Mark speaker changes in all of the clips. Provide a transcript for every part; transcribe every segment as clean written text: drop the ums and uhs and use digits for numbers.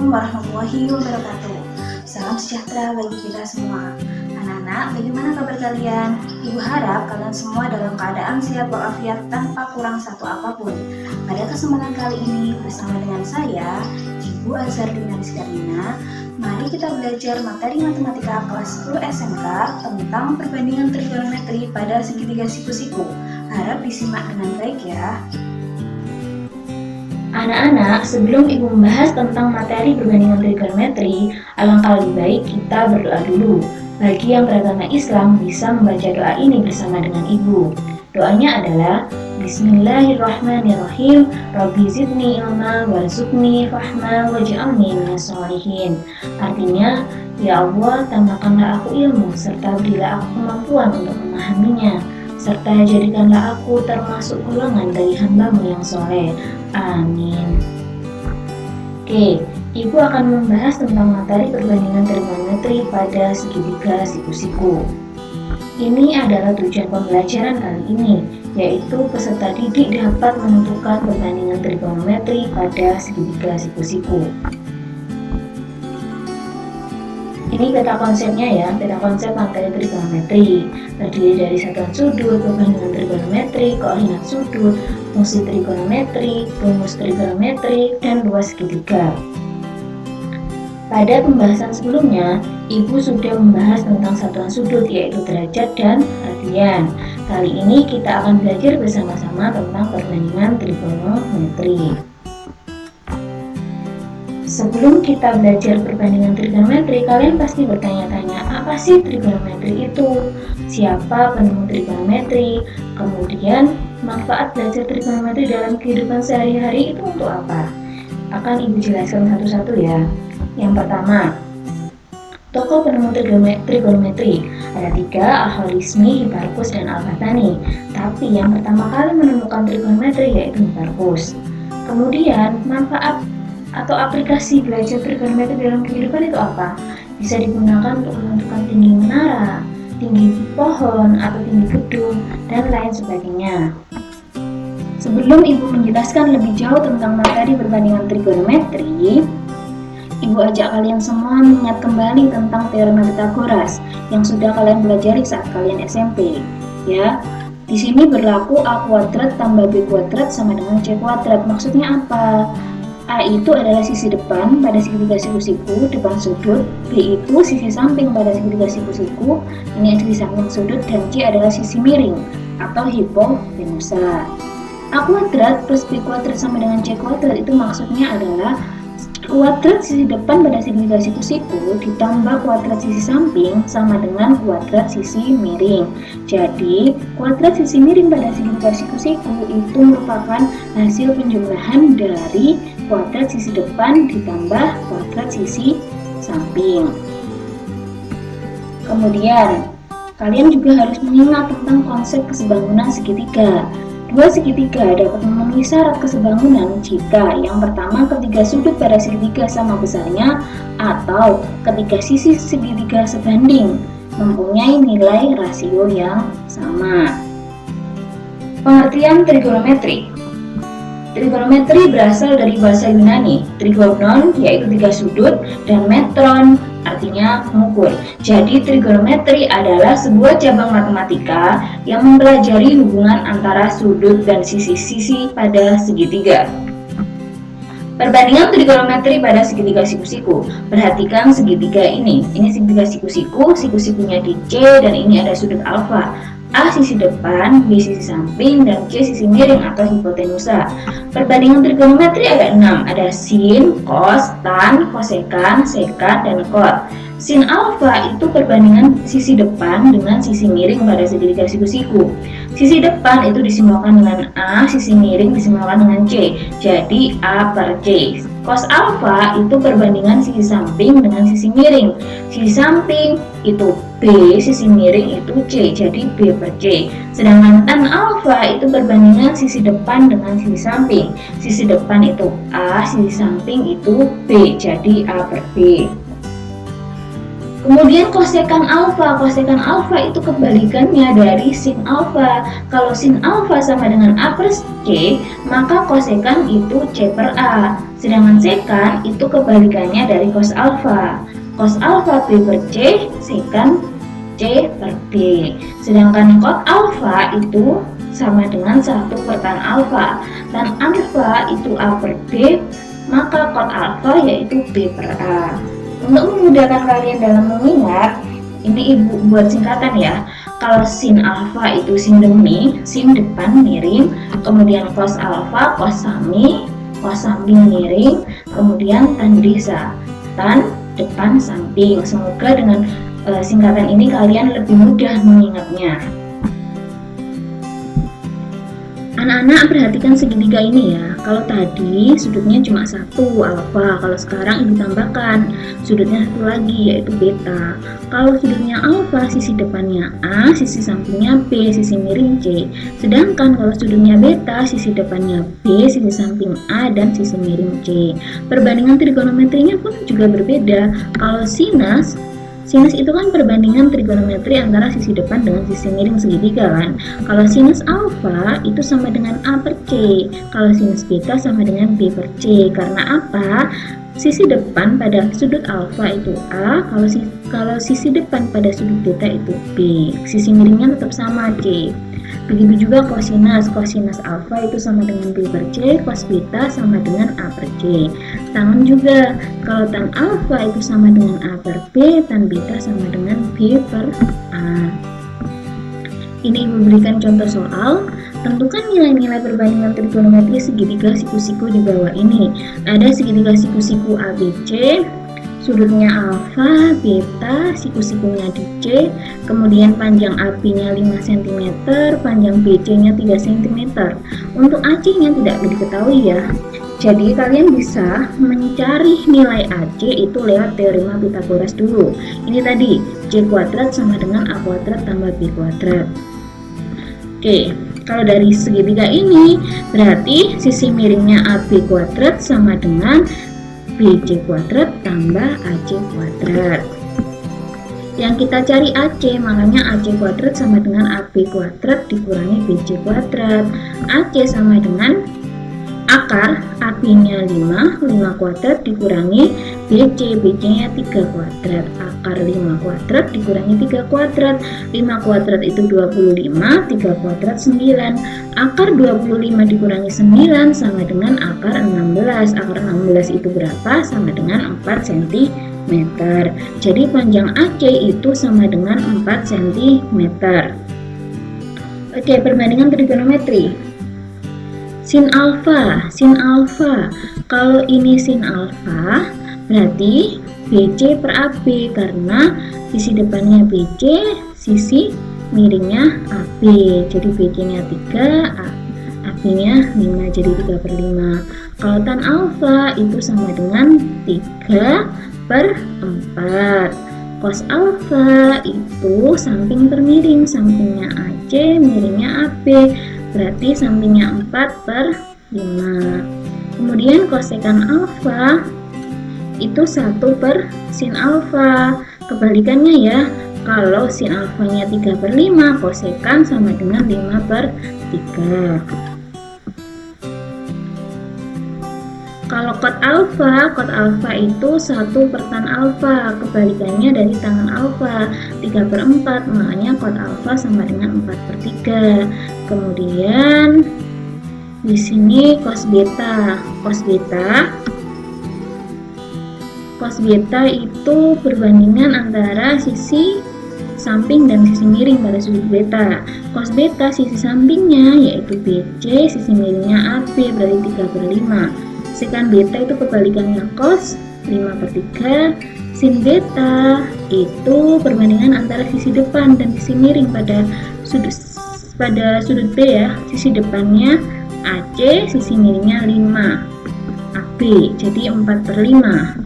Speaker 1: Assalamualaikum warahmatullahi wabarakatuh. Salam sejahtera bagi kita semua. Anak-anak, bagaimana kabar kalian? Ibu harap kalian semua dalam keadaan sehat walafiat tanpa kurang satu apapun. Pada kesempatan kali ini bersama dengan saya, Ibu Azhardina Rizkarina, mari kita belajar materi matematika kelas 10 SMK tentang perbandingan trigonometri pada segitiga siku-siku. Harap disimak dengan baik ya.
Speaker 2: Anak-anak, sebelum Ibu membahas tentang materi perbandingan trigonometri, alangkah lebih baik kita berdoa dulu. Bagi yang beragama Islam bisa membaca doa ini bersama dengan Ibu. Doanya adalah Bismillahirrahmanirrahim. Rabbi zidni ilma warzuqni fahma waj'alni minas sholihin. Artinya, ya Allah, tambahkanlah aku ilmu serta berilah aku kemampuan untuk memahaminya, serta jadikanlah aku termasuk golongan dari hamba-Mu yang soleh. Amin. Oke, Ibu akan membahas tentang materi perbandingan trigonometri pada segitiga siku-siku. Ini adalah tujuan pembelajaran kali ini, yaitu peserta didik dapat menentukan perbandingan trigonometri pada segitiga siku-siku. Ini peta konsepnya ya, peta konsep materi trigonometri. Terdiri dari satuan sudut, perbandingan trigonometri, koordinat sudut, fungsi trigonometri, rumus trigonometri, dan luas segitiga. Pada pembahasan sebelumnya, Ibu sudah membahas tentang satuan sudut yaitu derajat dan radian. Kali ini kita akan belajar bersama-sama tentang perbandingan trigonometri. Sebelum kita belajar perbandingan trigonometri, kalian pasti bertanya-tanya, apa sih trigonometri itu? Siapa penemu trigonometri? Kemudian, manfaat belajar trigonometri dalam kehidupan sehari-hari itu untuk apa? Akan Ibu jelaskan satu-satu ya. Yang pertama, tokoh penemu trigonometri. Ada 3, Al-Khwarizmi, Hipparchus, dan Al-Battani. Tapi yang pertama kali menemukan trigonometri yaitu Hipparchus. Kemudian, manfaat atau aplikasi belajar trigonometri dalam kehidupan itu apa? Bisa digunakan untuk menentukan tinggi menara, tinggi pohon atau tinggi gedung, dan lain sebagainya. Sebelum Ibu menjelaskan lebih jauh tentang materi perbandingan trigonometri, Ibu ajak kalian semua mengingat kembali tentang teorema Pythagoras yang sudah kalian pelajari saat kalian SMP. Ya, di sini berlaku A kuadrat tambah B kuadrat sama dengan C kuadrat. Maksudnya apa? A itu adalah sisi depan pada segitiga siku-siku, depan sudut. B itu sisi samping pada segitiga siku-siku, ini sisi samping sudut. Dan C adalah sisi miring atau hipotenusa. A kuadrat plus B kuadrat sama dengan C kuadrat itu maksudnya adalah kuadrat sisi depan pada segitiga siku-siku ditambah kuadrat sisi samping sama dengan kuadrat sisi miring. Jadi, kuadrat sisi miring pada segitiga siku-siku itu merupakan hasil penjumlahan dari kuadrat sisi depan ditambah kuadrat sisi samping. Kemudian, kalian juga harus mengingat tentang konsep kesebangunan segitiga. Dua segitiga dapat memenuhi syarat kesebangunan jika yang pertama ketiga sudut pada segitiga sama besarnya atau ketiga sisi segitiga sebanding, mempunyai nilai rasio yang sama. Pengertian trigonometri. Trigonometri berasal dari bahasa Yunani, trigonon yaitu 3 sudut dan metron artinya mengukur. Jadi trigonometri adalah sebuah cabang matematika yang mempelajari hubungan antara sudut dan sisi-sisi pada segitiga. Perbandingan trigonometri pada segitiga siku-siku. Perhatikan segitiga ini. Ini segitiga siku-siku, siku-sikunya di C dan ini ada sudut alfa. A sisi depan, B sisi samping, dan C sisi miring atau hipotenusa. Perbandingan trigonometri ada 6, ada sin, cos, tan, kosekan, sekan, dan kot. Sin alfa itu perbandingan sisi depan dengan sisi miring pada segitiga siku-siku. Sisi depan itu disimbolkan dengan A, sisi miring disimbolkan dengan C. Jadi A per C. Cos alfa itu perbandingan sisi samping dengan sisi miring. Sisi samping itu B, sisi miring itu C, jadi B per C. Sedangkan tan alfa itu perbandingan sisi depan dengan sisi samping. Sisi depan itu A, sisi samping itu B, jadi A per B. Kemudian kosekan alfa. Kosekan alfa itu kebalikannya dari sin alfa. Kalau sin alfa sama dengan A per C, maka kosekan itu C per A. Sedangkan sekan itu kebalikannya dari cos alfa. Cos alfa B per C, sekan C per B. Sedangkan cot alfa itu sama dengan 1 per tan alfa. Tan alfa itu A per B, maka cot alfa yaitu B per A. Untuk memudahkan kalian dalam mengingat, ini ibu buat singkatan ya. Kalau sin alfa itu sin demi, sin depan miring, kemudian cos alfa, cos samping miring, kemudian tan desa, tan depan samping. Semoga dengan singkatan ini kalian lebih mudah mengingatnya. Anak-anak perhatikan segitiga ini ya. Kalau tadi sudutnya cuma 1 alfa, kalau sekarang ibu tambahkan sudutnya 1 lagi yaitu beta. Kalau sudutnya alfa, sisi depannya A, sisi sampingnya B, sisi miring C. Sedangkan kalau sudutnya beta, sisi depannya B, sisi samping A dan sisi miring C. Perbandingan trigonometrinya pun juga berbeda. Kalau sinus itu kan perbandingan trigonometri antara sisi depan dengan sisi miring segitiga kan. Kalau sinus alfa itu sama dengan A per C. Kalau sinus beta sama dengan B per C. Karena apa? Sisi depan pada sudut alfa itu A, kalau sisi depan pada sudut beta itu B. Sisi miringnya tetap sama C. Begitu juga kosinus. Kosinus alfa itu sama dengan B per C, cos beta sama dengan A per C. Tangen juga, kalau tan alfa itu sama dengan A per B, tan beta sama dengan B per A. Ini ibu berikan contoh soal. Tentukan nilai-nilai perbandingan trigonometri segitiga siku-siku di bawah ini. Ada segitiga siku-siku ABC, sudutnya alfa, beta, siku-sikunya di C, kemudian panjang AB-nya 5 cm, panjang BC-nya 3 cm. Untuk AC-nya tidak diketahui ya. Jadi kalian bisa mencari nilai AC itu lewat teorema Pythagoras dulu. Ini tadi C kuadrat sama dengan A kuadrat tambah B kuadrat. Oke, kalau dari segitiga ini berarti sisi miringnya AB kuadrat sama dengan BC kuadrat tambah AC kuadrat. Yang kita cari AC, makanya AC kuadrat sama dengan AB kuadrat dikurangi BC kuadrat. AC sama dengan akar AB-nya 5 kuadrat dikurangi BC, BC-nya 3 kuadrat. Akar 5 kuadrat dikurangi 3 kuadrat. 5 kuadrat itu 25, 3 kuadrat 9. Akar 25 dikurangi 9 sama dengan akar 16. Akar 16 itu berapa? Sama dengan 4 cm. Jadi panjang AC itu sama dengan 4 cm. Oke, perbandingan trigonometri. Sin alfa. Kalau ini sin alfa, berarti BC per AB karena sisi depannya BC, sisi miringnya AB. Jadi BC-nya 3, AB-nya 5, jadi 3 per 5. Kalau tan alfa itu sama dengan 3 per 4. Cos alfa itu samping per miring, sampingnya AC, miringnya AB. Berarti sampingnya 4 per 5. Kemudian kosekan alfa itu 1 per sin alfa. Kebalikannya ya, kalau sin alfanya 3 per 5, kosekan sama dengan 5 per 3. Kalau cot alfa itu 1 per tan alfa. Kebalikannya dari tangan alfa 3 per 4, makanya cot alfa sama dengan 4 per 3. Kemudian di sini cos beta itu perbandingan antara sisi samping dan sisi miring pada sudut beta. Cos beta sisi sampingnya yaitu BC, sisi miringnya AB, berarti 3 per 5. Sekan beta itu kebalikannya cos 5 per 3. Sin beta itu perbandingan antara sisi depan dan sisi miring pada sudut B ya. Sisi depannya AC, sisi miringnya 5 AB, jadi 4 per 5.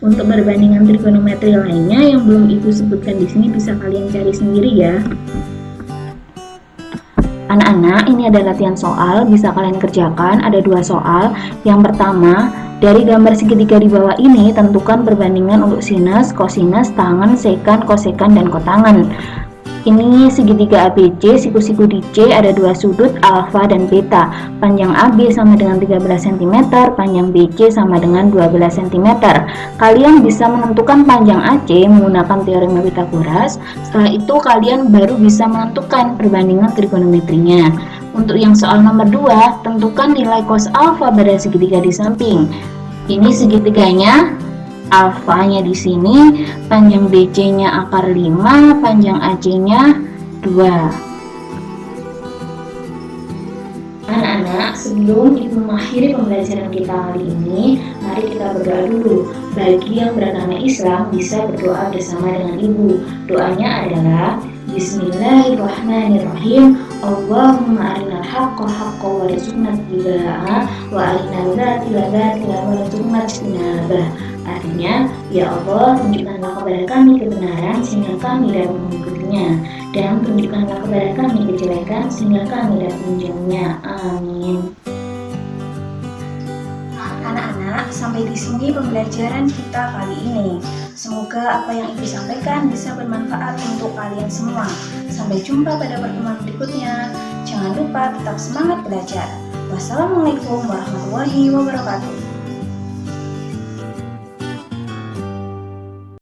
Speaker 2: Untuk perbandingan trigonometri lainnya yang belum ibu sebutkan di sini bisa kalian cari sendiri ya.
Speaker 1: Anak-anak, ini ada latihan soal, bisa kalian kerjakan, ada 2 soal. Yang pertama, dari gambar segitiga di bawah ini, tentukan perbandingan untuk sinus, kosinus, tangen, sekan, kosekan, dan kotangen. Ini segitiga ABC, siku-siku di C ada 2 sudut, alfa dan beta. Panjang AB sama dengan 13 cm, panjang BC sama dengan 12 cm. Kalian bisa menentukan panjang AC menggunakan teorema Pythagoras. Setelah itu kalian baru bisa menentukan perbandingan trigonometrinya. Untuk yang soal nomor 2, tentukan nilai cos alfa pada segitiga di samping. Ini segitiganya, alfanya di sini, panjang BC-nya akar 5, panjang AC-nya 2. Anak-anak, sebelum Ibu mengakhiri pembelajaran kita kali ini, mari kita berdoa dulu. Bagi yang beragama Islam, bisa berdoa bersama dengan Ibu. Doanya adalah Bismillahirrahmanirrahim. Allahumma arinal haqqa haqqa warzuqna ittiba'ah wa arinal batila batila warzuqna ijtinabah. Artinya, ya Allah, tunjukkanlah kepada kami kebenaran sehingga kami dapat mengikutinya, dan tunjukkanlah kepada kami kejelekan sehingga kami dapat menjauhnya. Amin. Anak-anak, sampai di sini pembelajaran kita kali ini. Semoga apa yang Ibu sampaikan bisa bermanfaat untuk kalian semua. Sampai jumpa pada pertemuan berikutnya. Jangan lupa tetap semangat belajar. Wassalamualaikum warahmatullahi wabarakatuh.